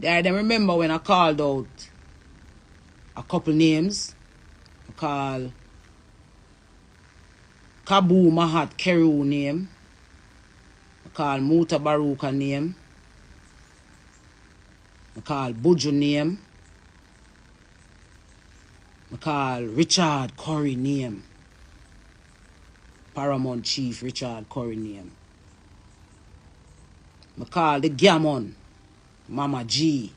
I then remember when I called out a couple names. I call Kabu Mahat Keru name. I call Muta Baruka name. I call Buju name. I call Richard Curry name. Paramount Chief Richard Curry name. I call the Gammon, Mama G.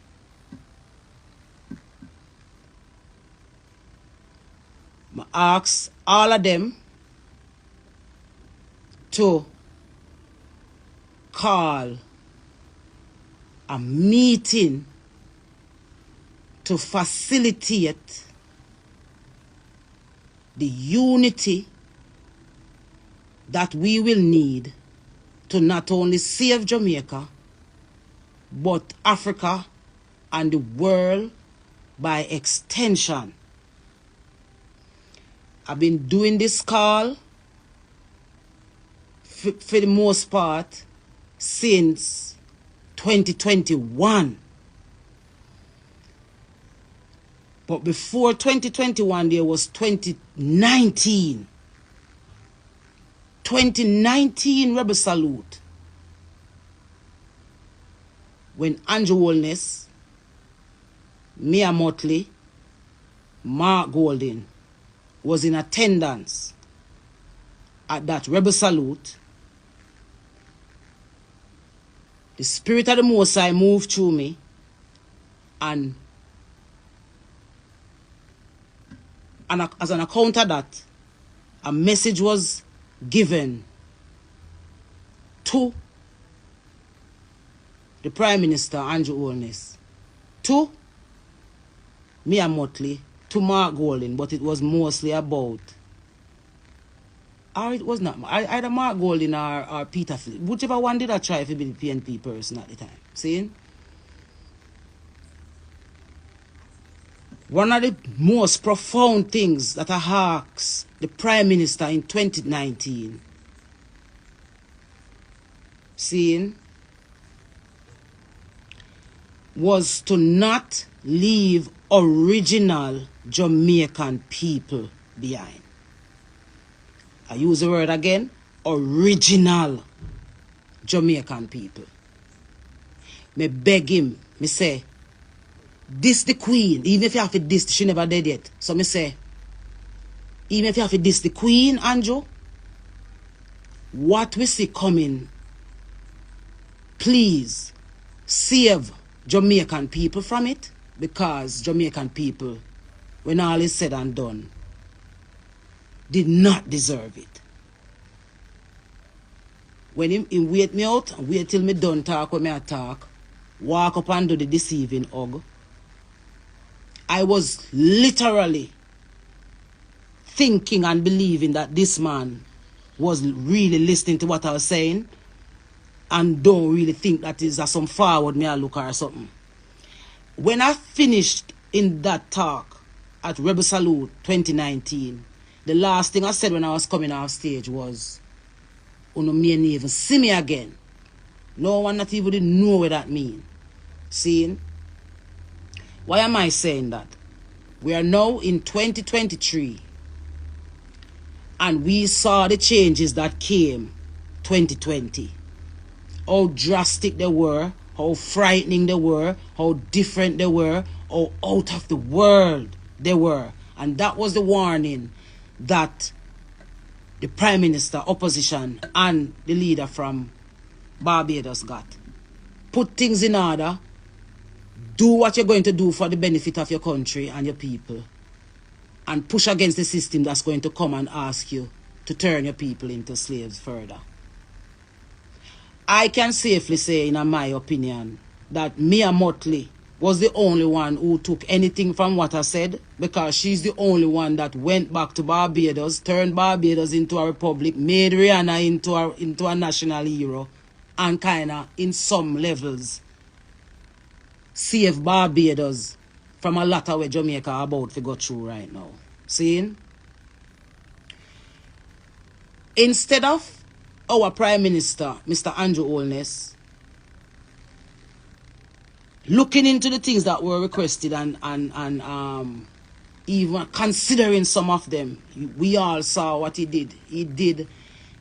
I ask all of them to call a meeting to facilitate the unity that we will need to not only save Jamaica, but Africa and the world by extension. I've been doing this call for the most part since 2021. But before 2021, there was 2019. 2019 Rebel Salute. When Andrew Holness, Mia Motley, Mark Golden was in attendance at that Rebel Salute, the Spirit of the Most High moved through me, and as an account of that, a message was given to the Prime Minister, Andrew Holness, to Mia Motley, to Mark Golden, but it was mostly about, or it was not, either Mark Golden or Peter Phillips, whichever one did I try to be the PNP person at the time. Seeing? One of the most profound things that I asked the Prime Minister in 2019, seeing, was to not leave original Jamaican people behind. I use the word again, original Jamaican people. Me beg him, me say, this the Queen, even if you have to diss, she never dead yet. So me say, even if you have to diss the Queen, Andrew, what we see coming, please save Jamaican people from it, because Jamaican people, when all is said and done, did not deserve it. When him wait me out, and wait till me done talk when me talk, walk up and do the deceiving hug, I was literally thinking and believing that this man was really listening to what I was saying, and don't really think that is some forward me a look or something. When I finished in that talk at Rebel Salute 2019, the last thing I said when I was coming off stage was, "Uno may even see me again." No one not even know what that means. Seeing? Why am I saying that? We are now in 2023, and we saw the changes that came 2020. How drastic they were, how frightening they were, how different they were, how out of the world they were. And that was the warning that the Prime Minister, opposition, and the leader from Barbados got. Put things in order. Do what you're going to do for the benefit of your country and your people. And push against the system that's going to come and ask you to turn your people into slaves further. I can safely say, in my opinion, that Mia Motley was the only one who took anything from what I said, because she's the only one that went back to Barbados, turned Barbados into a republic, made Rihanna into a national hero, and kind of, in some levels, saved Barbados from a lot of what Jamaica are about to go through right now. Seeing? Instead of our Prime Minister, Mr. Andrew Holness, looking into the things that were requested and even considering some of them, we all saw what he did. He did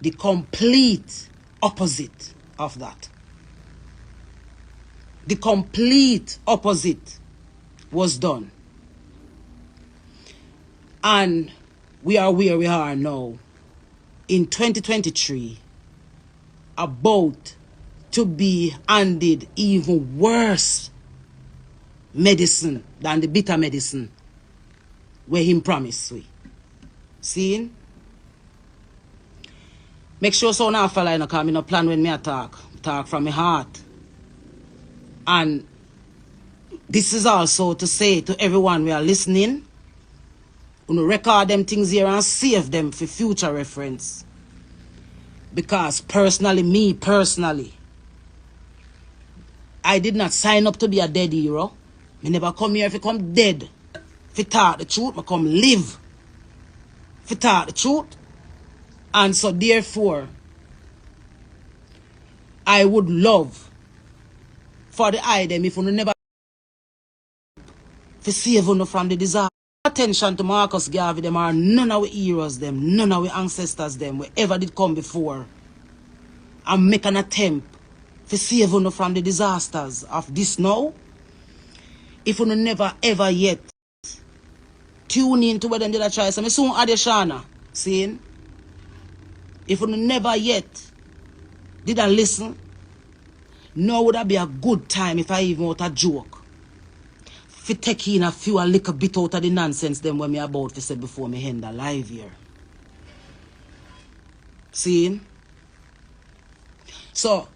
the complete opposite of that. The complete opposite was done. And we are where we are now in 2023, about to be handed even worse medicine than the bitter medicine where him promised we. Seeing? Make sure so now fella, because I no plan when me talk from my heart. And this is also to say to everyone we are listening, record them things here and save them for future reference. Because me personally, I did not sign up to be a dead hero. Me never come here if you come dead. If you talk the truth, I come live. If you talk the truth. And so therefore, I would love for the item if you never to save you from the disaster. Attention to Marcus Garvey, them are none of our heroes, them, none of our ancestors, them, whoever did come before. And make an attempt to save you from the disasters of this now. If you never ever yet tune in to what them did a try, so me soon add a Shana, saying, if you never yet did I listen, now would that be a good time if I even out a joke. Fi take in a few a little bit out of the nonsense them when me about to say before me end the live here. Seeing? So,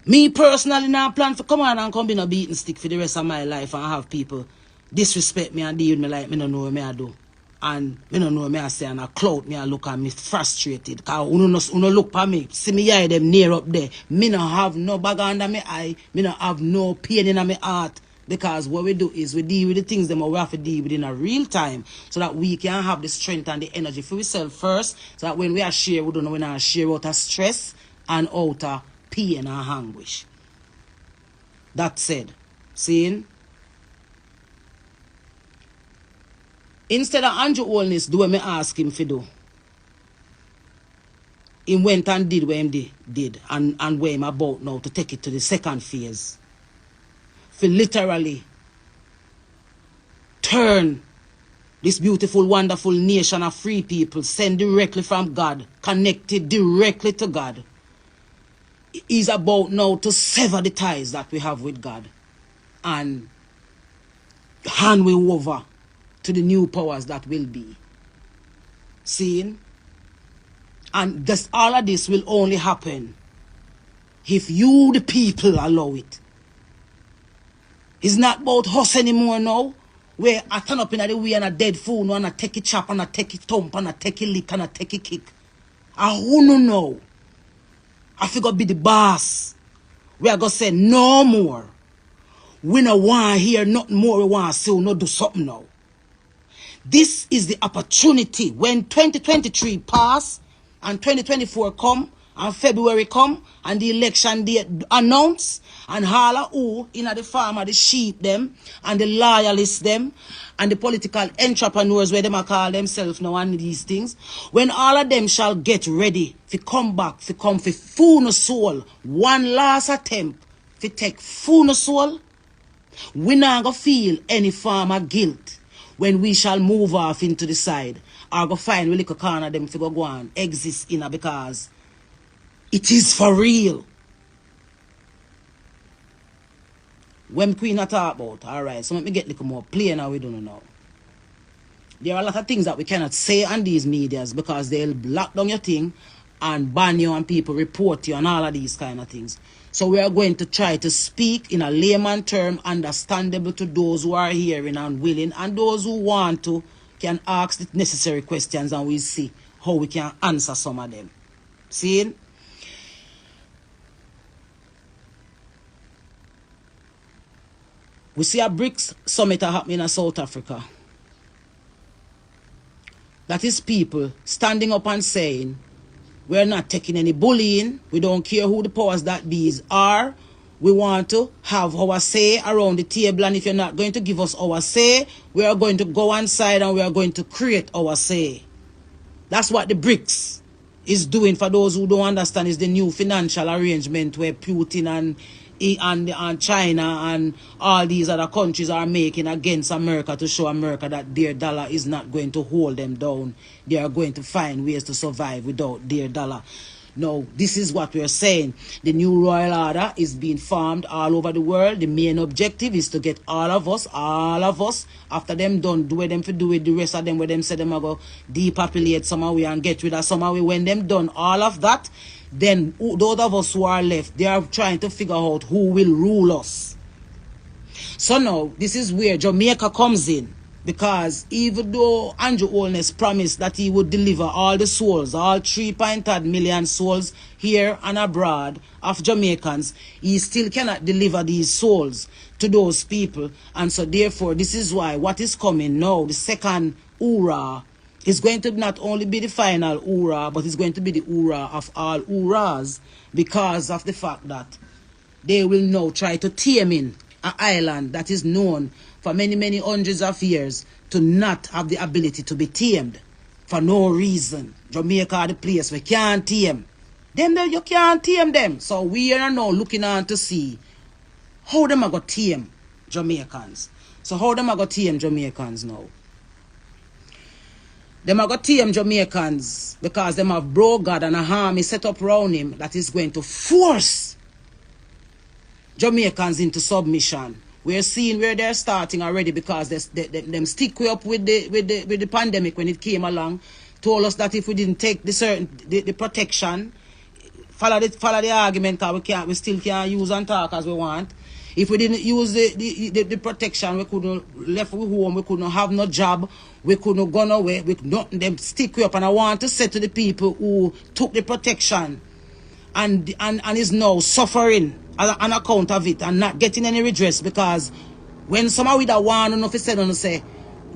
me personally now plan for come on and come be no beating stick for the rest of my life and have people disrespect me and deal with me like me don't know what me I do. And me don't know what me I say and I clout me I look and me frustrated. Because uno look for me, see me eye them near up there. Me no have no bag under me eye. Me no have no pain in my heart. Because what we do is we deal with the things that we have to deal with in a real time. So that we can have the strength and the energy for ourselves first. So that when we are share, we don't know when I share out of stress and out of pain and anguish. That said, seeing? Instead of Andrew Holness do what me ask him to do, he went and did what he did and where him about now to take it to the second phase. For literally turn this beautiful, wonderful nation of free people sent directly from God, connected directly to God, is about now to sever the ties that we have with God and hand we over to the new powers that will be. Seeing? And this, all of this will only happen if you, the people, allow it. It's not about us anymore now, where I turn up in the way and a dead fool, and I take it chop, and I take it thump, and I take it lick, and I take it kick. I who no know. I figure be the boss. We are going to say no more. We no want to hear nothing more. We want to say we no do something now. This is the opportunity when 2023 pass and 2024 come and February come and the election date announce and all of who in the farmer, the sheep them and the loyalists them and the political entrepreneurs where them call themselves now and these things, when all of them shall get ready to come back, to come for full soul, one last attempt to take full soul, we not gonna feel any farmer guilt when we shall move off into the side or go find we little corner them to go and exist in a because it is for real. When Queen I talk about, alright, so let me get a little more plain how we don't know. There are a lot of things that we cannot say on these medias because they'll lock down your thing and ban you and people report you and all of these kind of things. So we are going to try to speak in a layman term, understandable to those who are hearing and willing, and those who want to can ask the necessary questions and we'll see how we can answer some of them. See? We see a BRICS summit happening in South Africa. That is people standing up and saying, we're not taking any bullying. We don't care who the powers that bees are, We want to have our say around the table, and if you're not going to give us our say, we are going to go inside and we are going to create our say. That's what the BRICS is doing. For those who don't understand, is the new financial arrangement where Putin and China and all these other countries are making against America to show America that their dollar is not going to hold them down. They are going to find ways to survive without their dollar. Now, this is what we're saying. The new royal order is being formed all over the world. The main objective is to get all of us, after them done, do what them for do with the rest of them, where them say them are go depopulate some of we and get rid of some of we. When them done all of that, then those of us who are left, they are trying to figure out who will rule us. So now, this is where Jamaica comes in. Because even though Andrew Holness promised that he would deliver all the souls, all 3.8 million souls here and abroad of Jamaicans, he still cannot deliver these souls to those people. And so therefore, this is why what is coming now, the second Ura, is going to not only be the final Ura, but it's going to be the Ura of all Uras, because of the fact that they will now try to tame in an island that is known for many, many hundreds of years to not have the ability to be tamed for no reason. Jamaica are the place we can't tame. Them there, you can't tame them. So we are now looking on to see how them are going to tame Jamaicans. So how them are going to tame Jamaicans now? Them are going to tame Jamaicans because them have bro God and a army set up around him that is going to force Jamaicans into submission. We're seeing where they're starting already, because them stick up with the pandemic when it came along. Told us that if we didn't take the protection, follow the argument, because we still can't use and talk as we want. If we didn't use the protection, we couldn't left home, we couldn't have no job, we couldn't go nowhere, we nothing. Them stick up, and I want to say to the people who took the protection and is now suffering on account of it and not getting any redress, because when somebody with a one enough said and say,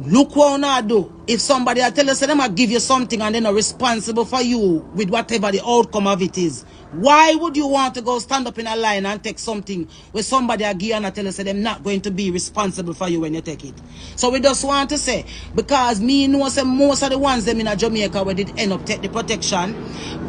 look what I do. If somebody I tell you, say them I give you something and they're not responsible for you with whatever the outcome of it is, why would you want to go stand up in a line and take something where somebody I give and I tell you, say them not going to be responsible for you when you take it? So we just want to say, because me know say most of the ones them in a Jamaica where did end up take the protection,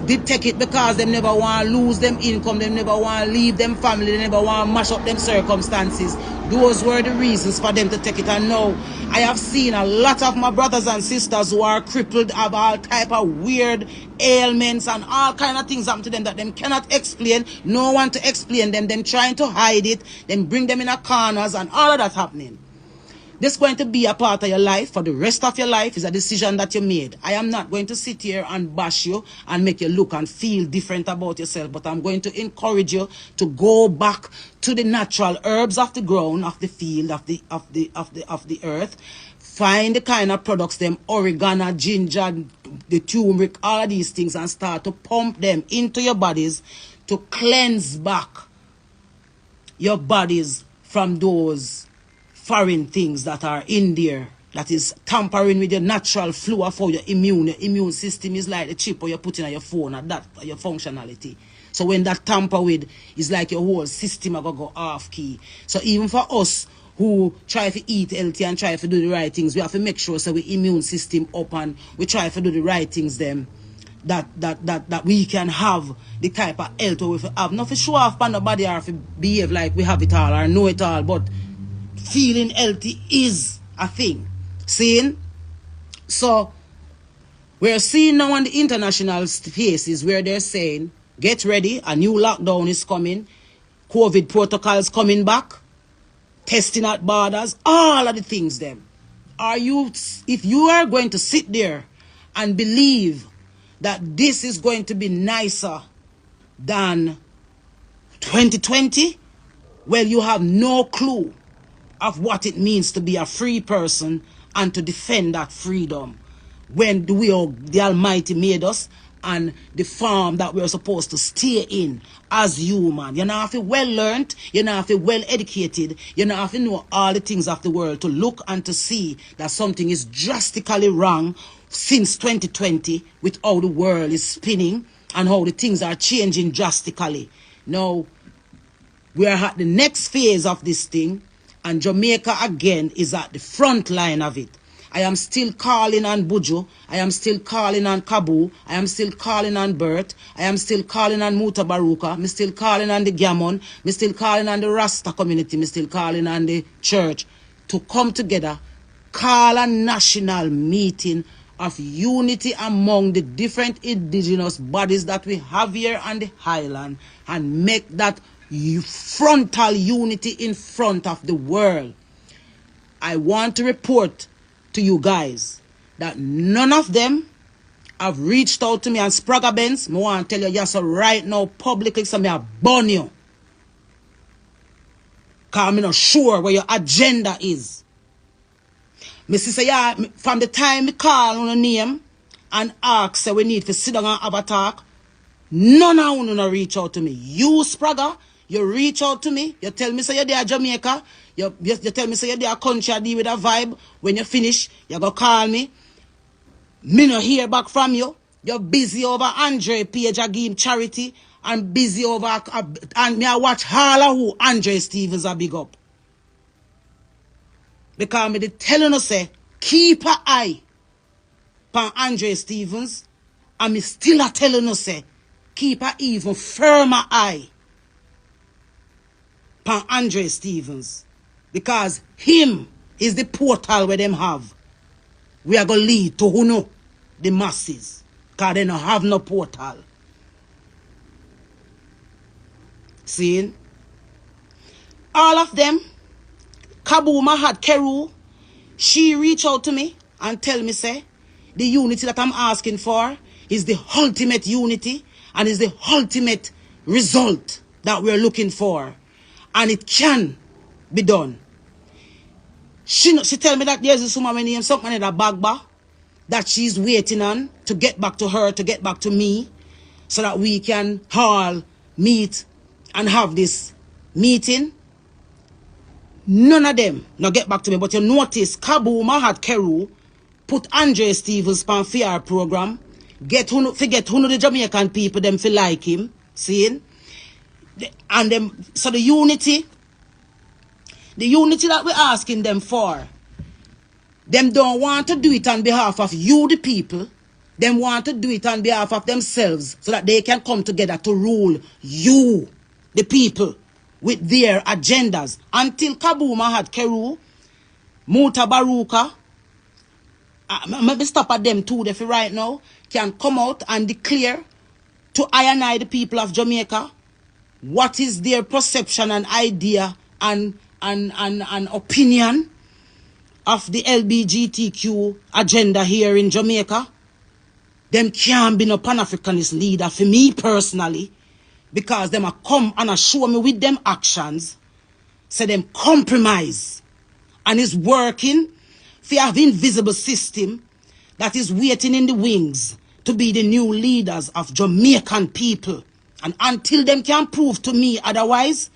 did take it because they never want to lose them income, they never want to leave them family, they never want to mash up them circumstances. Those were the reasons for them to take it. And now I have seen a lot of my brothers and sisters who are crippled, have all type of weird ailments and all kind of things happen to them that them cannot explain. No one to explain them. Them trying to hide it. Then bring them in a corners and all of that happening. This is going to be a part of your life for the rest of your life. Is a decision that you made. I am not going to sit here and bash you and make you look and feel different about yourself, but I'm going to encourage you to go back to the natural herbs of the ground, of the field, of the earth. Find the kind of products, them oregano, ginger, the turmeric, all of these things, and start to pump them into your bodies to cleanse back your bodies from those foreign things that are in there, that is tampering with your natural flow of how your immune system is like the chip or you're putting on your phone, and that your functionality. So when that tamper with, is like your whole system are going to go off key. So even for us who try to eat healthy and try to do the right things, we have to make sure so we immune system up and we try to do the right things them, that we can have the type of health we have. Not for show off on nobody or to behave like we have it all or know it all, but feeling healthy is a thing. Seeing? So we're seeing now on the international spaces where they're saying, get ready, a new lockdown is coming, COVID protocols coming back, testing at borders, all of the things them. If you are going to sit there and believe that this is going to be nicer than 2020, well, you have no clue of what it means to be a free person and to defend that freedom when the Almighty made us and the farm that we're supposed to stay in as human. You not have to well learned, you not have to well educated, you not have to know all the things of the world to look and to see that something is drastically wrong since 2020 with how the world is spinning and how the things are changing drastically. Now, We are at the next phase of this thing, and Jamaica again is at the front line of it. I am still calling on Buju. I am still calling on Kabu. I am still calling on Bert. I am still calling on Muta Baruka. I'm still calling on the Gammon. I'm still calling on the Rasta community. I'm still calling on the church to come together, call a national meeting of unity among the different indigenous bodies that we have here on the island, and make that frontal unity in front of the world. I want to report to you guys that none of them have reached out to me and Spraga Benz. I want to tell you yes right now publicly, so I burn you. Because I'm not sure where your agenda is. Me say, yeah, from the time me call on a name and ask say we need to sit down and have a talk, none of you no reach out to me. You, Spraga, you reach out to me. You tell me say you're there Jamaica. You tell me say you're there country, I deal with a vibe. When you finish, you go call me. Me no hear back from you. You're busy over Andre page, I give him charity. And busy over, and me I watch all of who Andre Stevens a big up. Because me telling you say, keep an eye on Andre Stevens. And me still a telling you say, keep an even firmer eye on Andre Stevens. Because him is the portal where them have. We are going to lead to who know the masses. Because they don't have no portal. See? All of them, Kabuma had Keru, she reach out to me and tell me, say, the unity that I'm asking for is the ultimate unity and is the ultimate result that we're looking for. And it can be done. She tell me that there's a woman named something in the Bagba that she's waiting on to get back to her, to get back to me, so that we can all meet and have this meeting. None of them now get back to me, but you notice Kabu Mahat Keru put Andre Stevens on FIAR program, forget who know the Jamaican people, them feel like him, seeing? And them, so the unity that we're asking them for, them don't want to do it on behalf of you, the people. Them want to do it on behalf of themselves so that they can come together to rule you, the people, with their agendas. Until Kabuma had Keru, Muta Baruka, maybe stop at them too, if right now, can come out and declare to I and I, the people of Jamaica, what is their perception and idea and opinion of the LGBTQ agenda here in Jamaica. Them can't be no Pan-Africanist leader for me personally, because them a come and a show me with them actions, say them compromise and is working for have invisible system that is waiting in the wings to be the new leaders of Jamaican people. And until them can prove to me otherwise,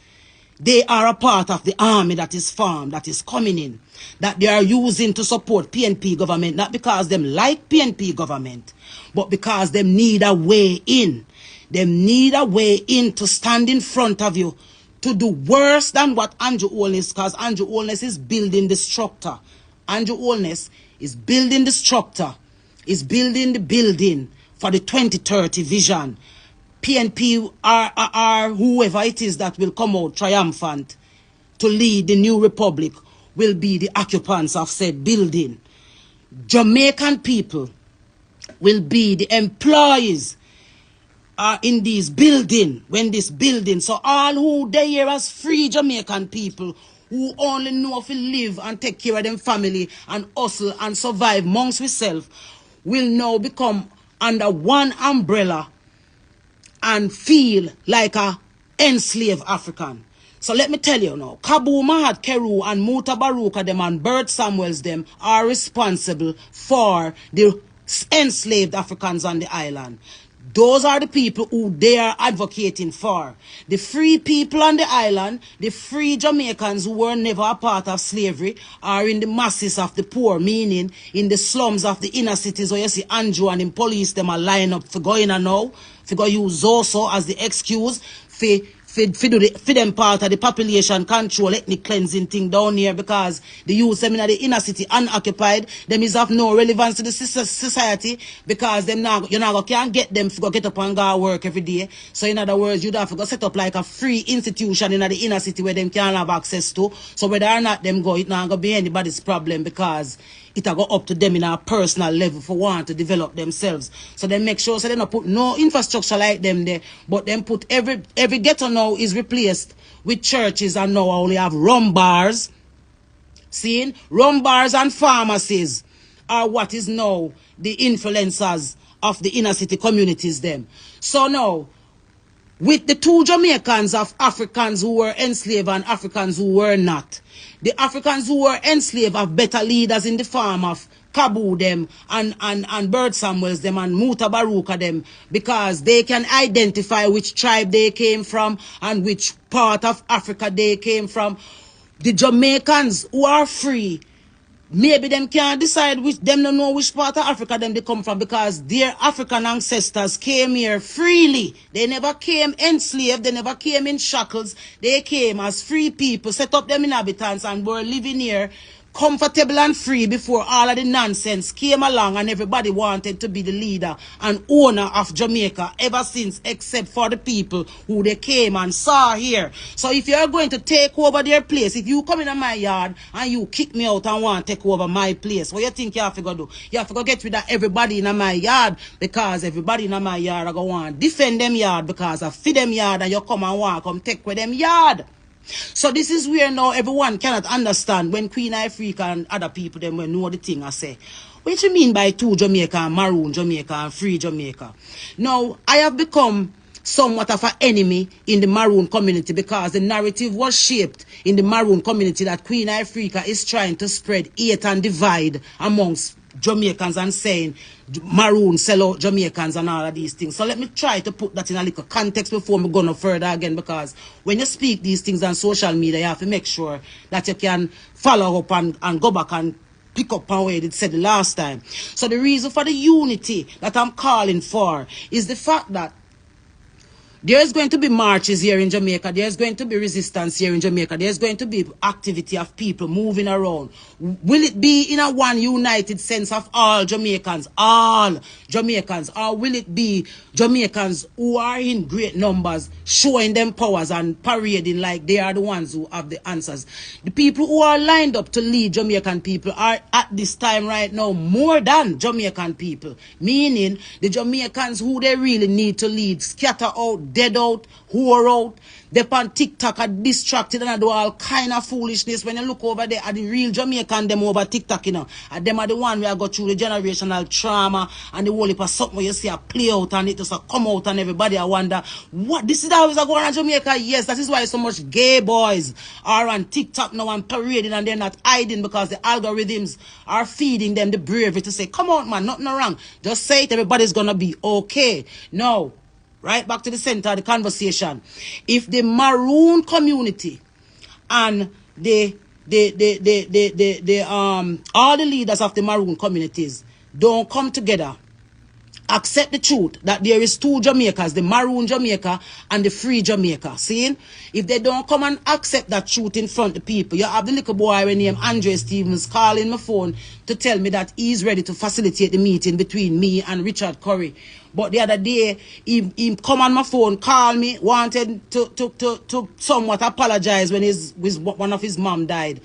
they are a part of the army that is formed, that is coming in, that they are using to support PNP government, not because them like PNP government, but because them need a way in. Them need a way in to stand in front of you to do worse than what Andrew Holness, because Andrew Holness is building the structure. Andrew Holness is building the structure, is building the building for the 2030 vision. PNP or whoever it is that will come out triumphant to lead the new republic will be the occupants of said building. Jamaican people will be the employees in this building, when this building. So all who they here as free Jamaican people who only know if live and take care of them family and hustle and survive amongst ourselves will now become under one umbrella and feel like a enslaved African. So let me tell you now, Kabu Mahat Keru and Muta Baruka them and Bert Samuels them are responsible for the enslaved Africans on the island. Those are the people who they are advocating for. The free people on the island, the free Jamaicans who were never a part of slavery, are in the masses of the poor, meaning in the slums of the inner cities where you see Andrew and the police them are line up for going and now, for go use also as the excuse for for them part of the population control ethnic cleansing thing down here, because the youth them in the inner city unoccupied, them is of no relevance to the society, because them now you now can't get them to go get up and go work every day. So in other words, you'd have to go set up like a free institution in the inner city where them can have access to. So whether or not them go, it not gonna be anybody's problem, because it'll go up to them in a personal level for one to develop themselves. So they make sure so they don't put no infrastructure like them there, but then put every ghetto now is replaced with churches, and now only have rum bars. Seeing rum bars and pharmacies are what is now the influencers of the inner city communities them. So now, with the two Jamaicans of Africans who were enslaved and Africans who were not, the Africans who were enslaved have better leaders in the form of Kabu them and Bird Samuels them and Muta Baruka them, because they can identify which tribe they came from and which part of Africa they came from. The Jamaicans who are free, maybe them can't decide which, them don't know which part of Africa them they come from, because their African ancestors came here freely. They never came enslaved, they never came in shackles. They came as free people, set up them inhabitants, and were living here comfortable and free before all of the nonsense came along and everybody wanted to be the leader and owner of Jamaica ever since, except for the people who they came and saw here. So if you're going to take over their place, if you come in my yard and you kick me out and want to take over my place, what you think you have to go do? You have to go get rid of everybody in my yard, because everybody in my yard are going to want to defend them yard, because I feed them yard and you come and want to come take with them yard. So this is where now everyone cannot understand when Queen Ifrica and other people them will know the thing I say. What you mean by two Jamaica, maroon Jamaica and free Jamaica? Now, I have become somewhat of an enemy in the maroon community, because the narrative was shaped in the maroon community that Queen Ifrica is trying to spread hate and divide amongst Jamaicans and saying maroon sell out Jamaicans and all of these things. So let me try to put that in a little context before we go no further again, because when you speak these things on social media, you have to make sure that you can follow up and go back and pick up on what it said the last time. So the reason for the unity that I'm calling for is the fact that there's going to be marches here in Jamaica. There's going to be resistance here in Jamaica. There's going to be activity of people moving around. Will it be in a one united sense of all Jamaicans, or will it be Jamaicans who are in great numbers showing them powers and parading like they are the ones who have the answers? The people who are lined up to lead Jamaican people are at this time right now more than Jamaican people, meaning the Jamaicans who they really need to lead scatter out, dead out, whore out. They on TikTok are distracted and do all kind of foolishness. When you look over there at the real Jamaican them over TikTok, you know, and them are the one where I go through the generational trauma and the whole heap of something where you see a play out and it just a come out and everybody I wonder, what, this is how it's going on Jamaica? Yes, that is why so much gay boys are on TikTok now and parading, and they're not hiding, because the algorithms are feeding them the bravery to say, come on man, nothing wrong. Just say it, everybody's gonna be okay. No. Right back to the center of the conversation. If the maroon community and all the leaders of the maroon communities don't come together, accept the truth that there is two Jamaicas, the maroon Jamaica and the free Jamaica. See? If they don't come and accept that truth in front of the people, you have the little boy named Andre Stevens calling my phone to tell me that he's ready to facilitate the meeting between me and Richard Curry. But the other day, he come on my phone, call me, wanted to somewhat apologize when one of his mom died.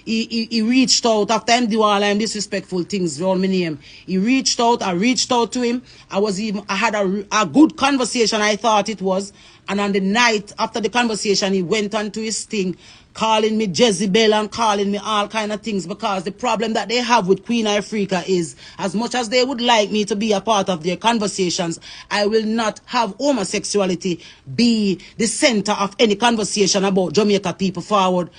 He reached out after him do all them disrespectful things around my name. He reached out, I reached out to him. I had a good conversation, I thought it was. And on the night after the conversation, he went on to his thing, calling me Jezebel and calling me all kind of things, because the problem that they have with Queen Ifrica is, as much as they would like me to be a part of their conversations, I will not have homosexuality be the center of any conversation about Jamaica people forward,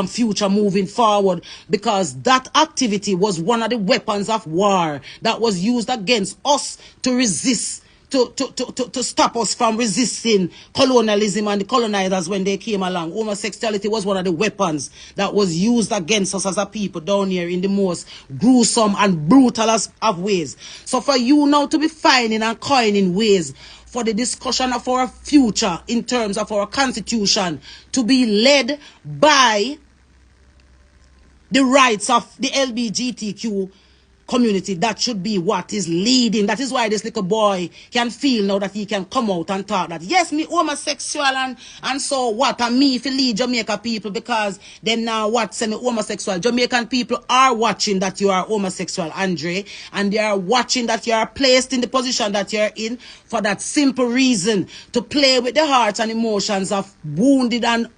future moving forward, because that activity was one of the weapons of war that was used against us to resist to stop us from resisting colonialism and the colonizers when they came along. Homosexuality was one of the weapons that was used against us as a people down here in the most gruesome and brutal of ways. So for you now to be finding and coining ways for the discussion of our future in terms of our constitution to be led by the rights of the LGBTQ community, that should be what is leading. That is why this little boy can feel now that he can come out and talk that, yes, me homosexual and so what, and me if you lead Jamaica people, because then now what, say me homosexual. Jamaican people are watching that you are homosexual, Andre, and they are watching that you are placed in the position that you're in for that simple reason, to play with the hearts and emotions of wounded and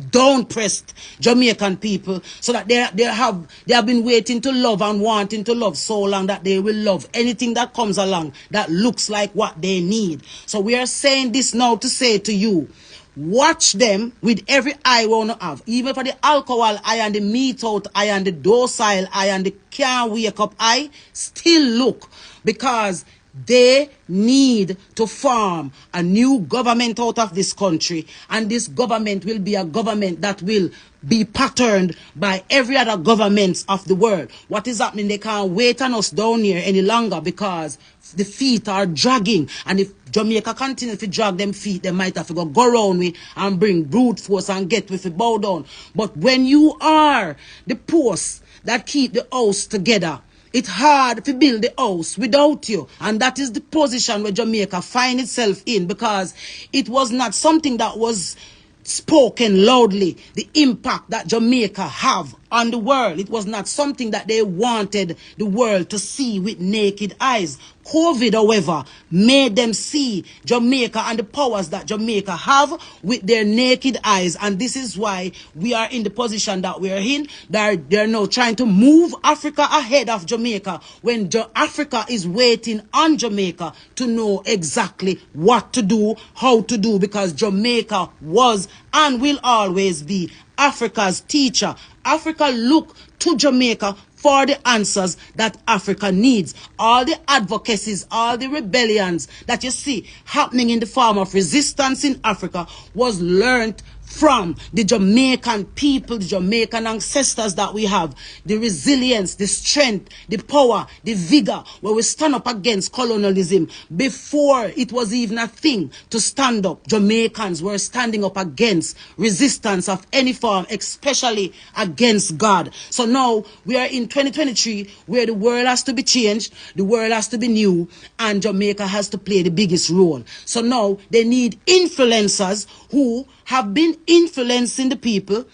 down-pressed Jamaican people, so that they have been waiting to love and wanting to love so long that they will love anything that comes along that looks like what they need. So we are saying this now to say to you, watch them with every eye we want to have, even for the alcohol eye and the meat out eye and the docile eye and the can't wake up eye, still look, because they need to form a new government out of this country, and this government will be a government that will be patterned by every other governments of the world. What is happening? They can't wait on us down here any longer because the feet are dragging, and if Jamaica continue to drag them feet, they might have to go around with and bring brute force and get with it bow down. But when you are the posts that keep the house together, it's hard to build the house without you. And that is the position where Jamaica finds itself in, because it was not something that was spoken loudly, the impact that Jamaica have on the world. It was not something that they wanted the world to see with naked eyes. COVID, however, made them see Jamaica and the powers that Jamaica have with their naked eyes. And this is why we are in the position that we are in. They're now trying to move Africa ahead of Jamaica, when Africa is waiting on Jamaica to know exactly what to do, how to do, because Jamaica was and will always be Africa's teacher. Africa look to Jamaica for the answers that Africa needs. All the advocacies, all the rebellions that you see happening in the form of resistance in Africa was learned from the Jamaican people, the Jamaican ancestors that we have, the resilience, the strength, the power, the vigor, where we stand up against colonialism. Before it was even a thing to stand up, Jamaicans were standing up against resistance of any form, especially against God. So now we are in 2023, where the world has to be changed, the world has to be new, and Jamaica has to play the biggest role. So now they need influencers who have been influencing the people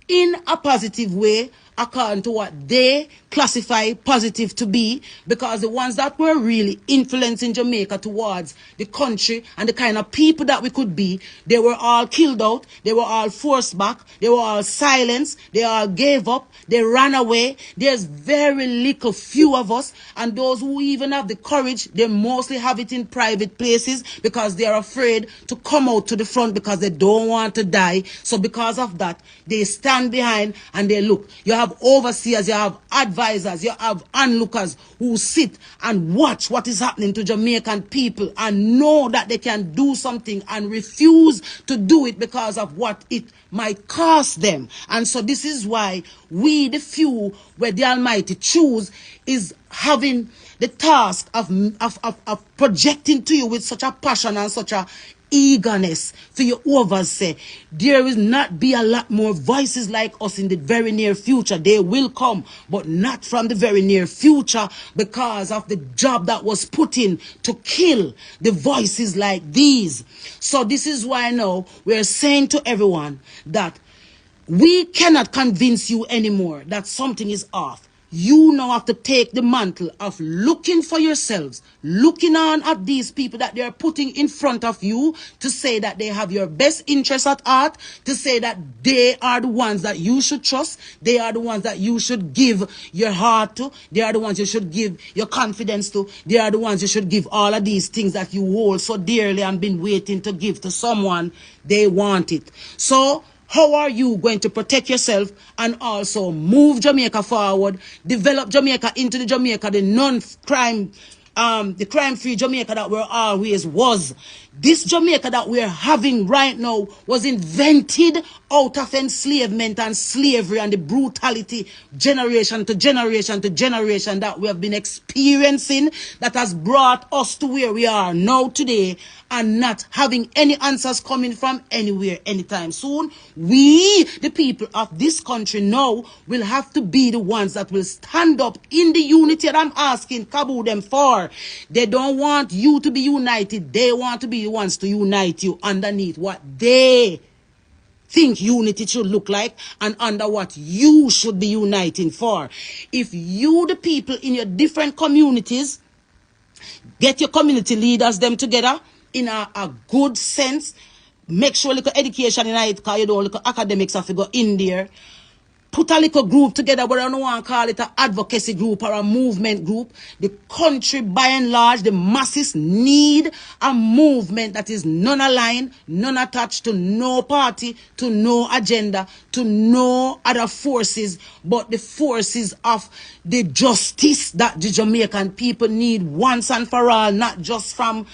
in a positive way, according to what they classify positive to be, because the ones that were really influencing Jamaica towards the country and the kind of people that we could be, they were all killed out, they were all forced back, they were all silenced, they all gave up, they ran away. There's very little few of us, and those who even have the courage, they mostly have it in private places because they are afraid to come out to the front because they don't want to die. So because of that, they stand behind and they look. You have overseers, you have advisors, you have onlookers who sit and watch what is happening to Jamaican people and know that they can do something and refuse to do it because of what it might cost them. And so this is why we, the few, where the Almighty choose, is having the task of projecting to you with such a passion and such a eagerness for your oversee. There will not be a lot more voices like us in the very near future. They will come, but not from the very near future, because of the job that was put in to kill the voices like these. So this is why now we're saying to everyone that we cannot convince you anymore that something is off. You now have to take the mantle of looking for yourselves, looking on at these people that they are putting in front of you to say that they have your best interests at heart, to say that they are the ones that you should trust, they are the ones that you should give your heart to, they are the ones you should give your confidence to, they are the ones you should give all of these things that you hold so dearly and been waiting to give to someone. They want it. So how are you going to protect yourself and also move Jamaica forward, develop Jamaica into the Jamaica, the non-crime the crime-free Jamaica that we're always was. This Jamaica that we're having right now was invented out of enslavement and slavery and the brutality generation to generation to generation that we have been experiencing, that has brought us to where we are now today, and not having any answers coming from anywhere anytime soon. We, the people of this country now, will have to be the ones that will stand up in the unity that I'm asking Kabu them for. They don't want you to be united. They want to be the ones to unite you underneath what they think unity should look like and under what you should be uniting for. If you, the people in your different communities, get your community leaders them together in a good sense, make sure little education in it, because you don't little academics have to go in there. Put a little group together, but I don't want to call it an advocacy group or a movement group. The country, by and large, the masses need a movement that is non-aligned, non-attached to no party, to no agenda, to no other forces, but the forces of the justice that the Jamaican people need once and for all, not just from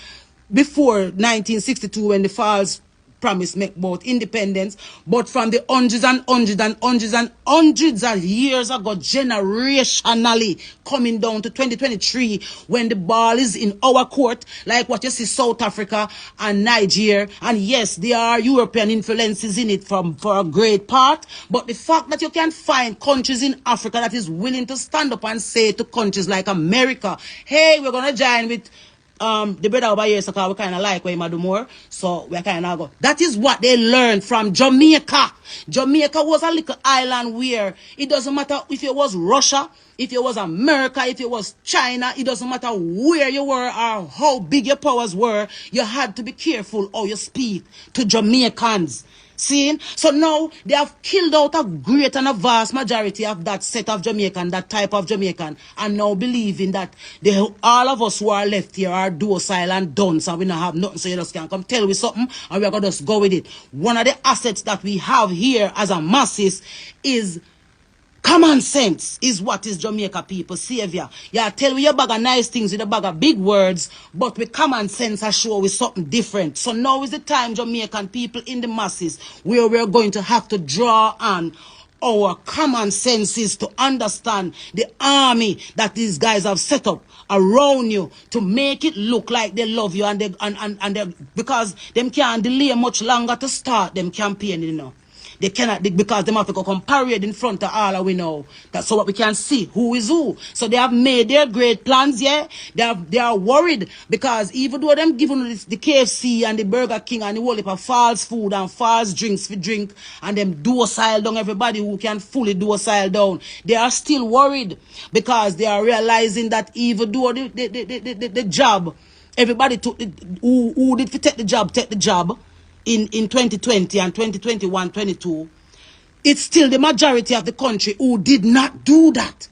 before 1962 when the false promise make about independence, but from the hundreds and hundreds and hundreds and hundreds of years ago, generationally, coming down to 2023, when the ball is in our court, like what you see South Africa and Nigeria, and yes, there are European influences in it for a great part, but the fact that you can find countries in Africa that is willing to stand up and say to countries like America, hey, we're going to join with the brother over here, so we kind of like where he do more, so we kind of go. That is what they learned from Jamaica. Jamaica was a little island where it doesn't matter if it was Russia, if it was America, if it was China, it doesn't matter where you were or how big your powers were, you had to be careful how you speak to Jamaicans. See? So now they have killed out a great and a vast majority of that set of Jamaican, that type of Jamaican, and now believing that all of us who are left here are docile and done, so we don't have nothing, so you just can come tell me something and we're going to just go with it. One of the assets that we have here as a masses is common sense, is what is Jamaica people savior. Yeah, tell me a bag of nice things with a bag of big words, but with common sense I show with something different. So now is the time, Jamaican people in the masses, where we're going to have to draw on our common senses to understand the army that these guys have set up around you to make it look like they love you, and they because them can't delay much longer to start them campaigning, you know. They cannot, because they have to go come parade in front of all of we know. That's so what we can see who is who. So they have made their great plans, yeah. They are worried because even though them giving the KFC and the Burger King and the whole heap of false food and false drinks for drink, and them docile down everybody who can fully docile down, they are still worried because they are realizing that even though the job, everybody took who did take the job in 2020 and 2021, 22, it's still the majority of the country who did not do that.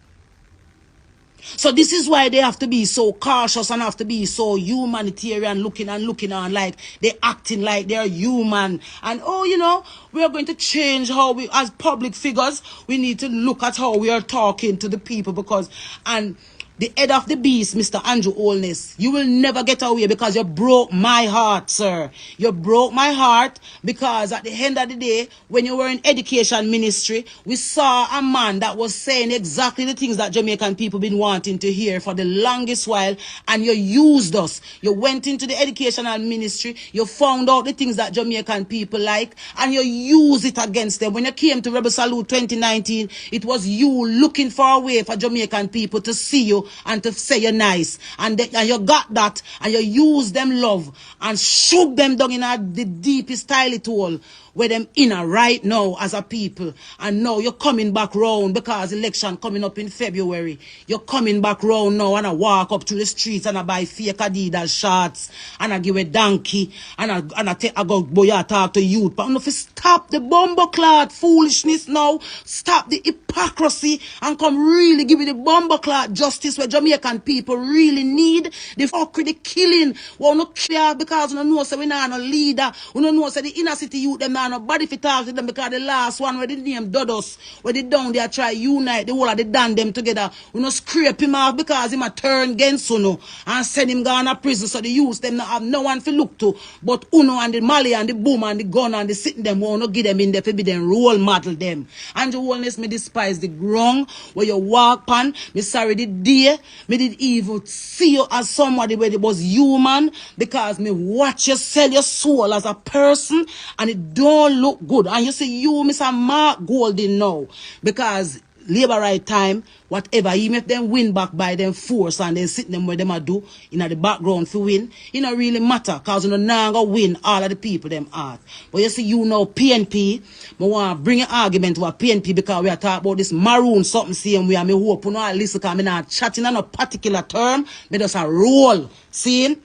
So this is why they have to be so cautious and have to be so humanitarian, looking on like they're acting like they're human. And oh, you know, we are going to change how we, as public figures, we need to look at how we are talking to the people, because, and the head of the beast, Mr. Andrew Holness, you will never get away because you broke my heart, sir. You broke my heart because at the end of the day, when you were in education ministry, we saw a man that was saying exactly the things that Jamaican people been wanting to hear for the longest while, and you used us. You went into the educational ministry, you found out the things that Jamaican people like, and you used it against them. When you came to Rebel Salute 2019, it was you looking for a way for Jamaican people to see you and to say you're nice, and you got that, and you use them love and shoot them down in the deepest toilet hole where them in right now as a people. And now you're coming back round because election coming up in February. You're coming back round now, and I walk up through the streets and I buy fake Adidas shorts and I give a donkey and I go boy I talk to youth. But if you stop the bumbleclad foolishness now, stop the hypocrisy and come really give me the bumbleclad justice where Jamaican people really need. The fuck with the killing. Well, no care because we know say we not a leader. We don't know say the inner city youth them Nah, nobody fit talk to them because the last one where the name Dodos, where they down there try unite the whole of the damn them together. We no scrape him off because him a turn against Uno and send him gone to prison. So the youth them not have no one to look to. But Uno and the Mali and the boom and the gun and the sitting them won't not give them in there to be them role model them. And the wholeness me despise the ground where you walk pan. Me sorry the day me did even see you as somebody where it was human because me watch you sell your soul as a person and it don't look good. And you see you Mr. Mark Golden now because labor right time, whatever, even if them win back by them force and then sit them where them a do in the background for win, it don't really matter because you know now go win all of the people them heart. But you see you know PNP, I want to bring an argument to a PNP because we are talking about this maroon something same way and me hope you know I listen because I'm not chatting on a particular term, me just a roll. See?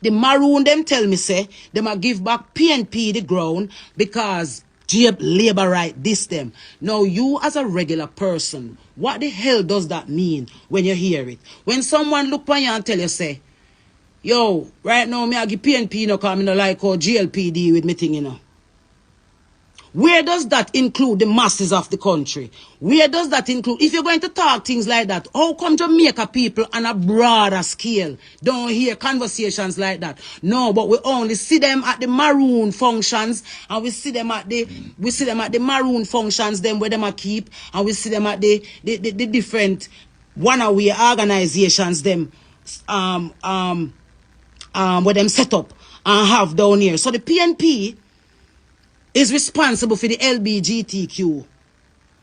The maroon them tell me say them a give back PNP the ground because labor right this them. Now you as a regular person, what the hell does that mean when you hear it? When someone look on you and tell you say, yo, right now me I give PNP you know because I no like how GLPD with me thing you know. Where does that include the masses of the country? Where does that include? If you're going to talk things like that, how come Jamaica people on a broader scale don't hear conversations like that? No, but we only see them at the maroon functions, and we see them at the maroon functions, them where them a keep, and we see them at the different one-away organizations, them where them set up and have down here. So the PNP is responsible for the LGBTQ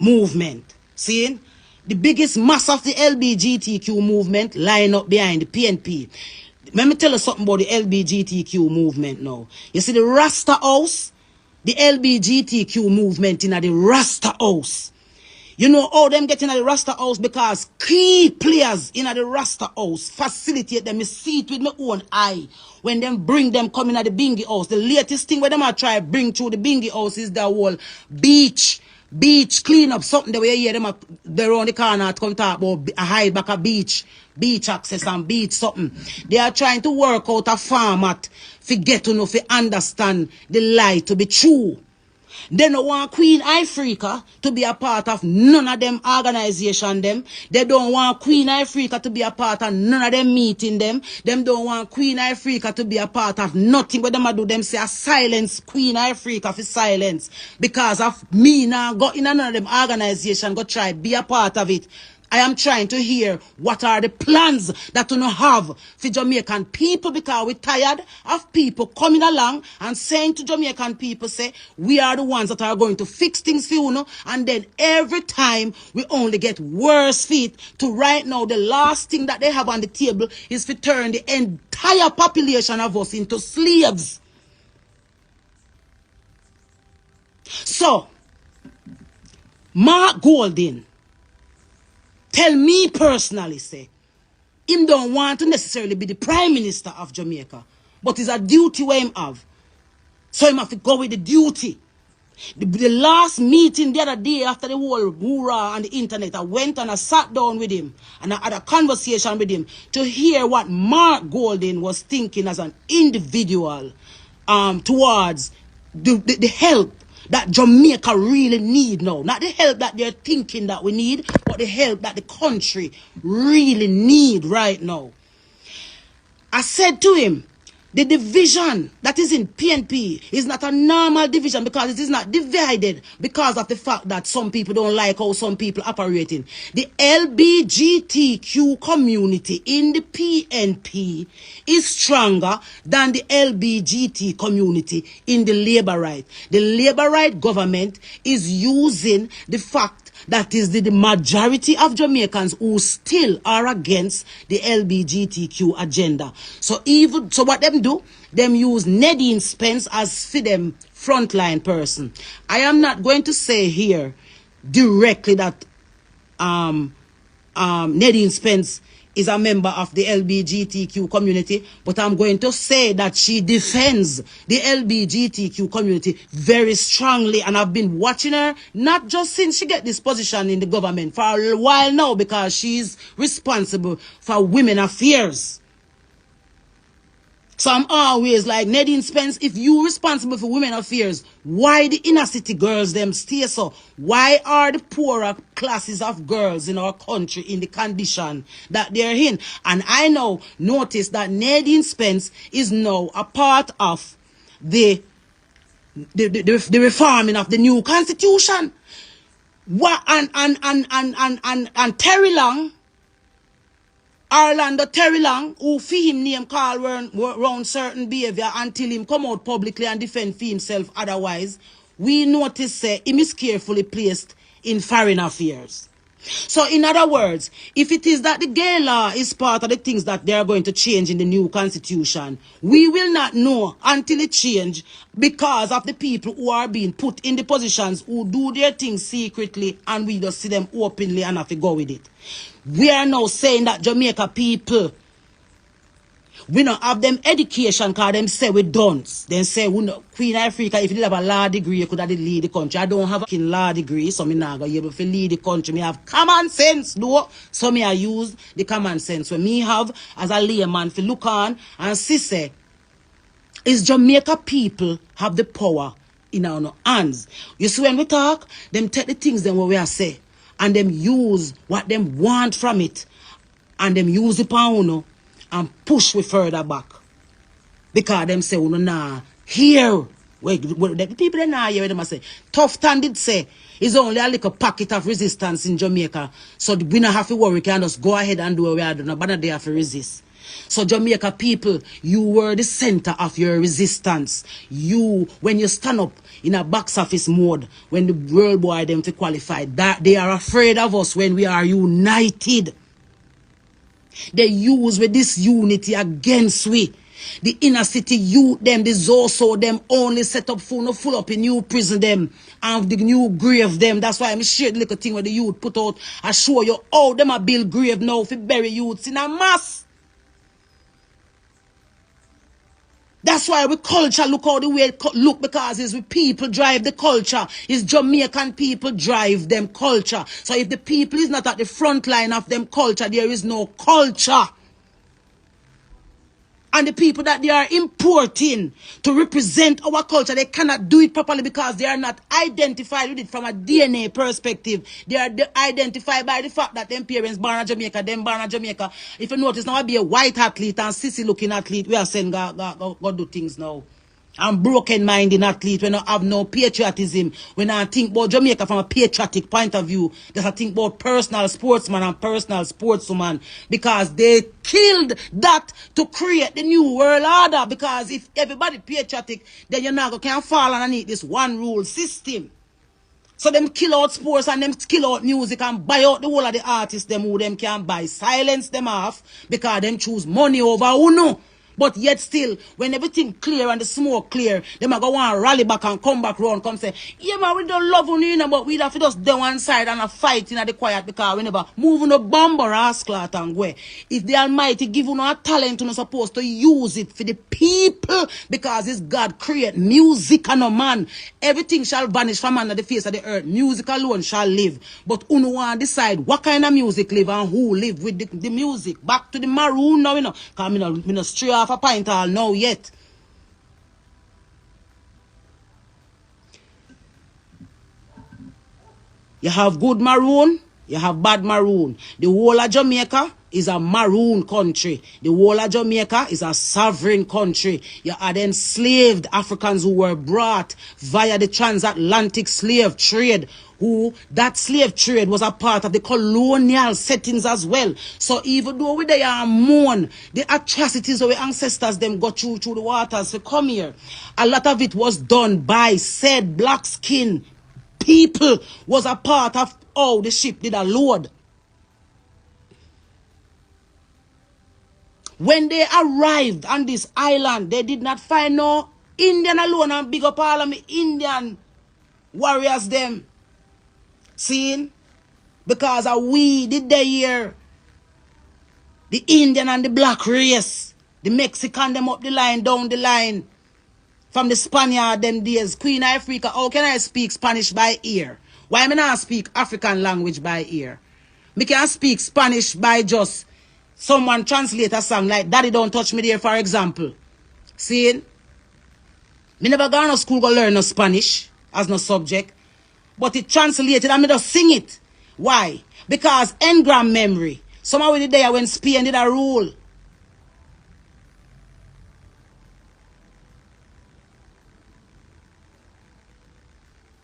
movement. See? The biggest mass of the LGBTQ movement line up behind the PNP. Let me tell you something about the LGBTQ movement now. You see the Rasta House, the LGBTQ movement in the Rasta House. You know how them get in the Rasta House because key players in the Rasta House facilitate them. I see it with my own eye. When them bring them coming at the Bingy House. The latest thing where them are try bring through the Bingy House is the whole beach clean up something the way you hear them they're on the corner to come talk about a hide back a beach access and beach something. They are trying to work out a format to get to know, to understand the lie to be true. They don't want Queen Ifrica to be a part of none of them organization them. They don't want Queen Ifrica to be a part of none of them meeting them. Them don't want Queen Ifrica to be a part of nothing what them a do. Them say a silence Queen Ifrica for silence. Because of me now got in another them organization go try be a part of it. I am trying to hear what are the plans that you know have for Jamaican people because we're tired of people coming along and saying to Jamaican people, say, we are the ones that are going to fix things for you, know, and then every time we only get worse feet to right now the last thing that they have on the table is to turn the entire population of us into slaves. So, Mark Golden, tell me personally, say, him don't want to necessarily be the Prime Minister of Jamaica, but it's a duty where him have. So him have to go with the duty. The last meeting the other day after the whole hoorah on the internet, I went and I sat down with him and I had a conversation with him to hear what Mark Golden was thinking as an individual towards the help that Jamaica really need now. Not the help that they're thinking that we need, but the help that the country really need right now. I said to him, the division that is in PNP is not a normal division because it is not divided because of the fact that some people don't like how some people operating. The LGBTQ community in the PNP is stronger than the LGBT community in the labor right. The labor right government is using the fact that is the majority of Jamaicans who still are against the LGBTQ agenda. So what them do, them use Nadine Spence as for them frontline person. I am not going to say here directly that Nadine Spence is a member of the LGBTQ community, but I'm going to say that she defends the LGBTQ community very strongly, and I've been watching her not just since she get this position in the government for a while now because she's responsible for women affairs. So I'm always like, Nadine Spence, if you responsible for women affairs, why the inner city girls them stay so? Why are the poorer classes of girls in our country in the condition that they're in? And I now notice that Nadine Spence is now a part of the reforming of the new constitution. What and Terry Long, Orlando Terry Long, who for him name call around certain behavior until him come out publicly and defend for himself otherwise, we notice him is carefully placed in foreign affairs. So in other words, if it is that the gay law is part of the things that they are going to change in the new constitution, we will not know until it change because of the people who are being put in the positions who do their things secretly and we just see them openly and have to go with it. We are now saying that Jamaica people, we don't have them education because them say we don't. Then say we know, Queen Ifrica, if you did have a law degree, you could have lead the country. I don't have a law degree, so I'm not going to be able to lead the country. I have common sense, though. So I use the common sense. When me have, as a layman, to look on and see, say, is Jamaica people have the power in our hands. You see, when we talk, them take the things them what we are say, and them use what them want from it, and them use it on and push we further back. Because them say, nah, here. Wait, the people in here, them say, Tufton did say, it's only a little pocket of resistance in Jamaica. So we don't have to worry, we can just go ahead and do what we are doing, but they have to resist. So Jamaica people, you were the center of your resistance. You, when you stand up in a box office mode, when the world boy them to qualify, that they are afraid of us when we are united. They use with this unity against we. The inner city youth them, the Zoso them only set up full up in new prison them and the new grave them. That's why I'm share the little thing where the youth put out. I show you how them a build grave now for bury youths in a mass. That's why we culture look how the way it look, because it's we people drive the culture. It's Jamaican people drive them culture. So if the people is not at the front line of them culture, there is no culture. And the people that they are importing to represent our culture, they cannot do it properly because they are not identified with it from a DNA perspective. They are identified by the fact that them parents born in Jamaica, them born in Jamaica. If you notice, now I be a white athlete and sissy looking athlete, we are saying go do things now. I'm broken-minded athlete. We don't have no patriotism. When I think about Jamaica from a patriotic point of view, just I think about personal sportsman and personal sportswoman, because they killed that to create the new world order. Because if everybody patriotic, then you're not going to fall underneath this one rule system. So them kill out sports and them kill out music and buy out the whole of the artists them who them can buy. Silence them off because them choose money over who know. But yet still, when everything clear and the smoke clear, them are going to rally back and come back round, come say, yeah man, we don't love you, but we have to just do one side and a fight in the quiet because we never move on a bomb or ass clot and go. If the Almighty give you no talent, you're not supposed to use it for the people because it's God create music and no man. Everything shall vanish from under the face of the earth. Music alone shall live. But who want to decide what kind of music live and who live with the music. Back to the maroon now, because I'm not stray off a pint all now yet. You have good maroon, you have bad maroon. The whole of Jamaica is a maroon country. The whole of Jamaica is a sovereign country. You had enslaved Africans who were brought via the transatlantic slave trade, who that slave trade was a part of the colonial settings as well. So even though we they are mourn the atrocities of our ancestors them got through the waters to come here, a lot of it was done by said black skin people, was a part of how the ship did a load. When they arrived on this island, they did not find no Indian alone and big up all of me Indian warriors them. Seen? Because we did they here. The Indian and the black race. The Mexican them up the line, down the line. From the Spaniard them days. Queen Ifrica, how can I speak Spanish by ear? Why am I not speak African language by ear? Me can speak Spanish by just someone translate a song like Daddy Don't Touch Me There, for example. Seeing? Me never gone to school go learn no Spanish as no subject. But it translated and me just sing it. Why? Because engram memory. Somehow with the day when Spain did a rule.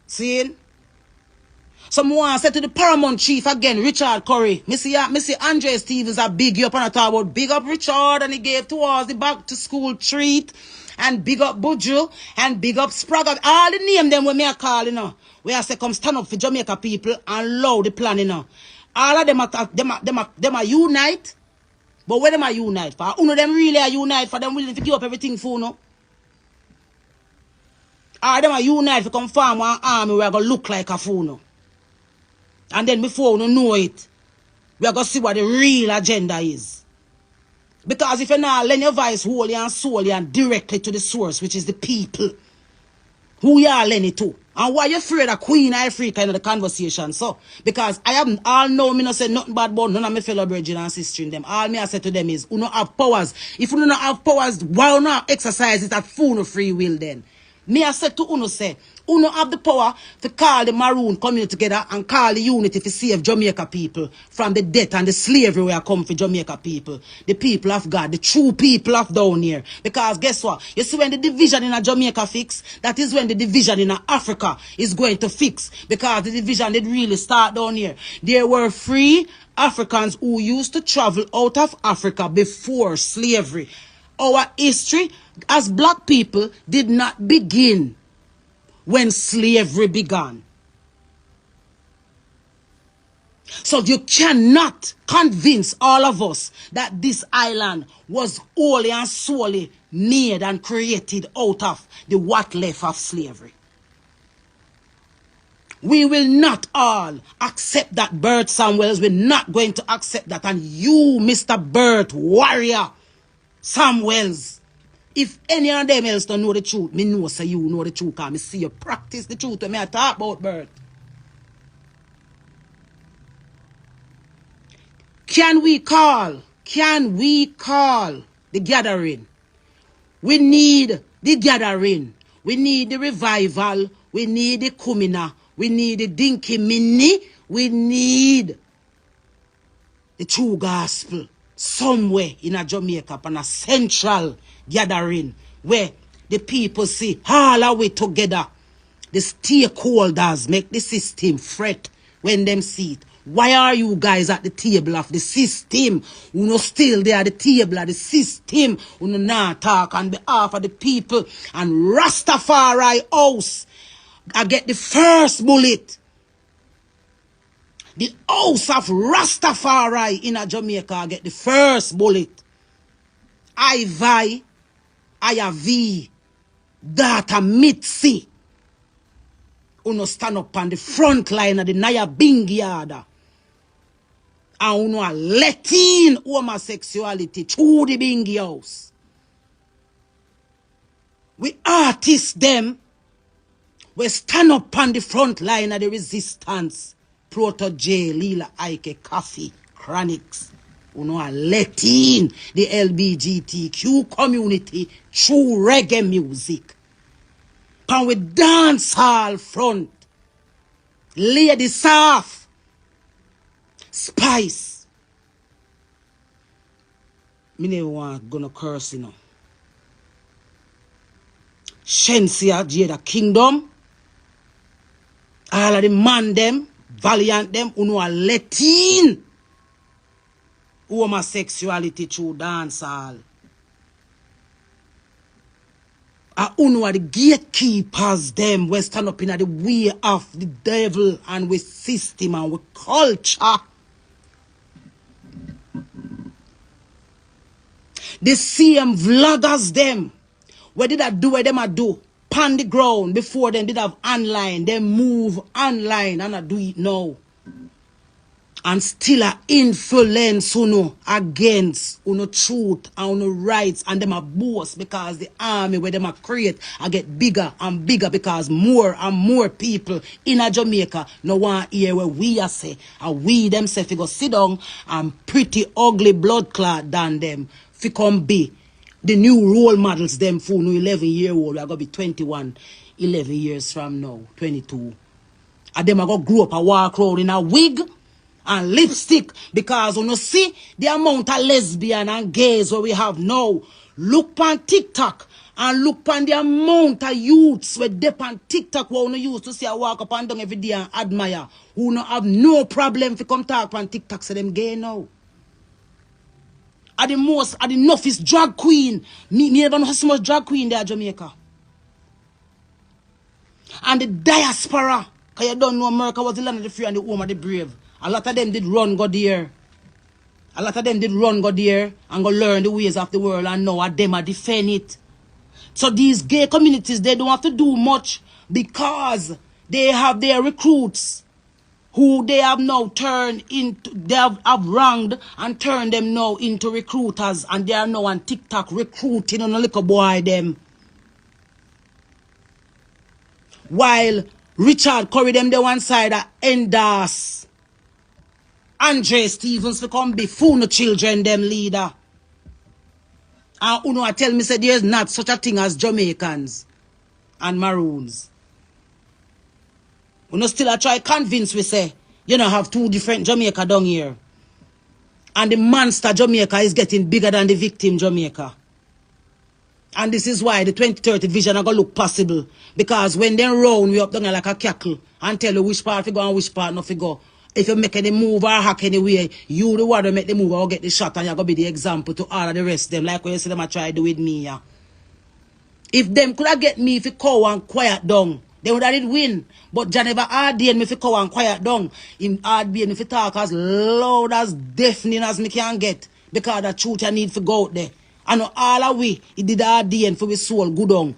Seeing? Someone said to the Paramount Chief again, Richard Curry. Me see Andre Stevens a big you up and talk about big up Richard and he gave towards the back to school treat and big up Buju and big up Sprague. All the name them when me a call, you know. We I say come stand up for Jamaica people and love the plan, you know. All of them are unite. But when them are unite for? Uno them really are unite for them willing to give up everything for no. All them are unite to come form one army where gonna look like a fool no. And then before we know it, we are going to see what the real agenda is. Because if you not lend your voice wholly and solely and directly to the source, which is the people, who you are lending to? And why you afraid of Queen Ifrica in the conversation? So, because I haven't all know me not say nothing bad about none of my fellow brethren and sisters in them. All me I say to them is, you don't have powers. If you don't have powers, why you not exercise it at full free will then? Me I said to Uno say, Uno have the power to call the Maroon community together and call the unity to save Jamaica people from the death and the slavery where come for Jamaica people. The people of God, the true people of down here. Because guess what? You see when the division in a Jamaica fix, that is when the division in a Africa is going to fix. Because the division did really start down here. There were free Africans who used to travel out of Africa before slavery. Our history as black people did not begin when slavery began. So you cannot convince all of us that this island was wholly and solely made and created out of the what left of slavery. We will not all accept that, Bert Samuels. We're not going to accept that. And you, Mr. Bert Warrior Samuels, if any of them else don't know the truth, me know say you know the truth, because me see you practice the truth when me I talk about Bert. Can we call the gathering? We need the gathering. We need the revival. We need the kumina. We need the dinky mini. We need the true gospel somewhere in a Jamaica, on a central gathering where the people see all our way together. The stakeholders make the system fret when them see it. Why are you guys at the table of the system? You know still there at the table of the system. You know not talk on behalf of the people. And Rastafari house, I get the first bullet. The house of Rastafari in a Jamaica get the first bullet. I have data mitzi. Uno stand up on the front line of the Naya Bingyada. And uno a let in homosexuality through the Bingy house. We artists them. We stand up on the front line of the resistance. Proto J, Lila, Ike, Coffee, Chronics. Uno a let in the LGBTQ community through reggae music. And we dance hall front. Lady Soft. Spice. Me never want gonna curse, you know. Shensia, Jada Kingdom. All of the man them, valiant them, uno a let in homosexuality through dance hall. Uno are the gatekeepers them, we stand up in the way of the devil and with system and with culture. The same vloggers them, what did I do, what them I do? Pan the ground before them did have online, they move online and I do it now. And still a influence uno against uno truth and uno rights and them a boast because the army where them a create I get bigger and bigger because more and more people in a Jamaica no want hear where we are say and we themselves go sit down and pretty ugly blood clot than them fi come be The new role models, them for no 11-year-old, we are going to be 21, 11 years from now, 22. And them are going to grow up and walk around in a wig and lipstick because you know, see the amount of lesbian and gays what we have now. Look on TikTok and look on the amount of youths with dep on TikTok who you used to see I walk up and down every day and admire. Who no have no problem if you come talk on TikTok, so them gay now. At the most, at the enough drag queen. Me never know so much drag queen there in Jamaica. And the diaspora. Because you don't know America was the land of the free and the home of the brave. A lot of them did run go there. A lot of them did run go there and go learn the ways of the world and now them are defend it. So these gay communities, they don't have to do much because they have their recruits who they have now turned into, they have wronged and turned them now into recruiters, and they are now on TikTok recruiting on a little boy them. While Richard Curry them the one side at endorse Andre Stevens to come be fool children them leader. And Uno tell me say there's not such a thing as Jamaicans and Maroons. Uno still a try convince we say you know have two different Jamaica down here. And the monster Jamaica is getting bigger than the victim Jamaica. And this is why the 2030 vision are going to look possible. Because when they round we up down like a cackle and tell you which part to go and which part not to go. If you make any move or hack anyway, you the one to make the move or get the shot, and you're going to be the example to all of the rest of them. Like when you see them I try to do with me. Yeah. If them could have get me if you cow and quiet down, they would have did win. But John never hard me if you cow and quiet down. Him hard me if you talk as loud as deafening as me can get. Because the truth I need to go out there. I know all of we, it did hard for we soul good on.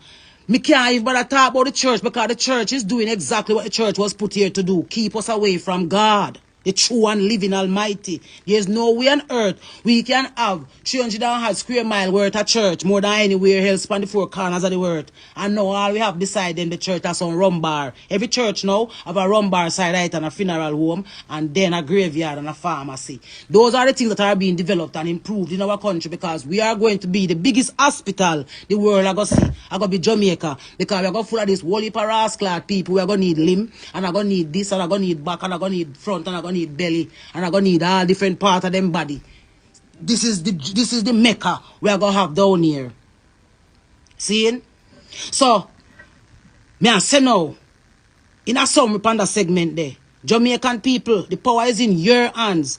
Me can't even bother talk about the church because the church is doing exactly what the church was put here to do. Keep us away from God, the true and living Almighty. There's no way on earth we can have 300 square mile worth of church more than anywhere else on the four corners of the world. And now all we have beside them the church has some rum bar. Every church now have a rum bar side right and a funeral home and then a graveyard and a pharmacy. Those are the things that are being developed and improved in our country because we are going to be the biggest hospital the world are going to see. I'm going to be Jamaica because we're going to full of this whole heap of rascal people. We're going to need limb and I'm going to need this and I'm going to need back and I'm going to need front and I'm going to need belly and I'm going to need all different parts of them body. This is the Mecca we are going to have down here. Seeing? So, me I say now, in a summary upon that segment there, Jamaican people, the power is in your hands.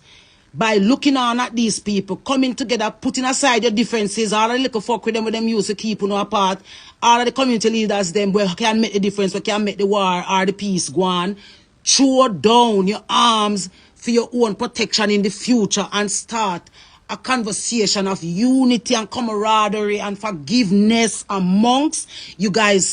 By looking on at these people, coming together, putting aside your differences, all the little fuck with them used to keep you apart, all of the community leaders, them where can make the difference, where can make the war or the peace go on, throw down your arms for your own protection in the future and start a conversation of unity and camaraderie and forgiveness amongst you guys.